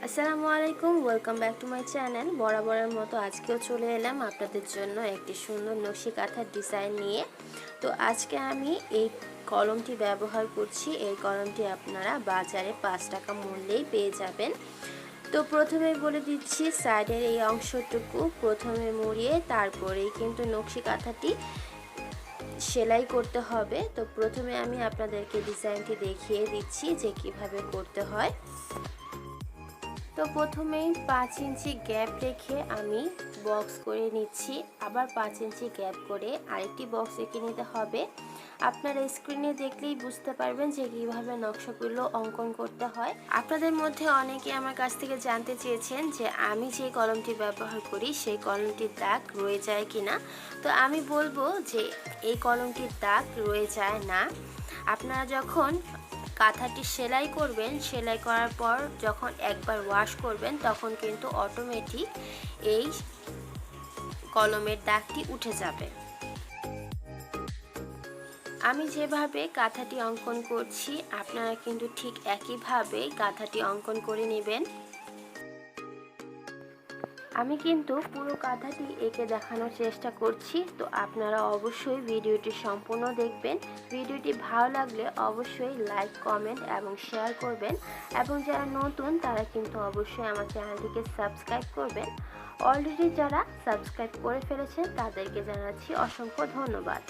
আসসালামু আলাইকুম, welcome back to my channel. বরাবরের মতো আজকেও চলে এলাম আপনাদের জন্য একটি সুন্দর নকশি কাঁথার ডিজাইন নিয়ে। তো আজকে আমি এই কলমটি ব্যবহার করছি। এই কলমটি আপনারা বাজারে 5 টাকা মূল্যেই পেয়ে যাবেন। তো প্রথমেই বলে দিচ্ছি, সাইডের এই অংশটুকু প্রথমে মুড়িয়ে তারপরেই কিন্তু নকশি কাঁথাটি সেলাই করতে হবে। তো প্রথমে আমি আপনাদেরকে ডিজাইনটি দেখিয়ে দিচ্ছি যে কিভাবে করতে হয়। তো প্রথমেই 5 ইঞ্চি গ্যাপ রেখে আমি বক্স করে নিচ্ছি, আবার 5 ইঞ্চি গ্যাপ করে আরেকটি বক্স এঁকে নিতে হবে। আপনারা স্ক্রিনে দেখলেই বুঝতে পারবেন যে কীভাবে নকশাগুলো অঙ্কন করতে হয়। আপনাদের মধ্যে অনেকে আমার কাছ থেকে জানতে চেয়েছেন যে আমি যে কলমটি ব্যবহার করি সেই কলমটির দাগ রয়ে যায় কিনা। তো আমি বলবো যে এই কলমটির দাগ রয়ে যায় না। আপনারা যখন কাঁথাটি সেলাই করবেন, সেলাই করার পর যখন একবার ওয়াশ করবেন তখন কিন্তু অটোমেটিক এই কলমের দাগটি উঠে যাবে। আমি যেভাবে কাঁথাটি অঙ্কন করছি আপনারা কিন্তু ঠিক একইভাবে কাঁথাটি অঙ্কন করে নেবেন। আমি কিন্তু পুরো কাঁথাটি এঁকে দেখানোর চেষ্টা করছি, তো আপনারা অবশ্যই ভিডিওটি সম্পূর্ণ দেখবেন। ভিডিওটি ভালো লাগলে অবশ্যই লাইক, কমেন্ট এবং শেয়ার করবেন, এবং যারা নতুন তারা কিন্তু অবশ্যই আমার চ্যানেলটিকে সাবস্ক্রাইব করবেন। অলরেডি যারা সাবস্ক্রাইব করে ফেলেছেন তাদেরকে জানাচ্ছি অসংখ্য ধন্যবাদ।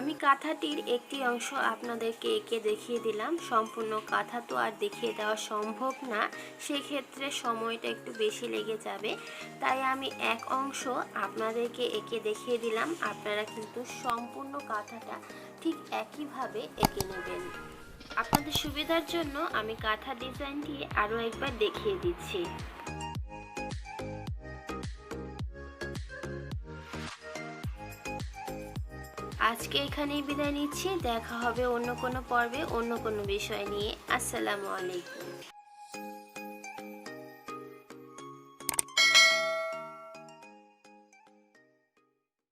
আমি কাঁথাটির একটি অংশ আপনাদেরকে এঁকে দেখিয়ে দিলাম। সম্পূর্ণ কাঁথা তো আর দেখিয়ে দেওয়া সম্ভব না, সেক্ষেত্রে সময়টা একটু বেশি লেগে যাবে। তাই আমি এক অংশ আপনাদেরকে এঁকে দেখিয়ে দিলাম। আপনারা কিন্তু সম্পূর্ণ কাঁথাটা ঠিক একইভাবে এঁকে নেবেন। আপনাদের সুবিধার জন্য আমি কাঁথা ডিজাইনটি আরও একবার দেখিয়ে দিচ্ছি। আজকে এখানেই বিদায় নিচ্ছি। দেখা হবে অন্য কোনো পর্বে অন্য কোনো বিষয় নিয়ে। আসসালামু আলাইকুম।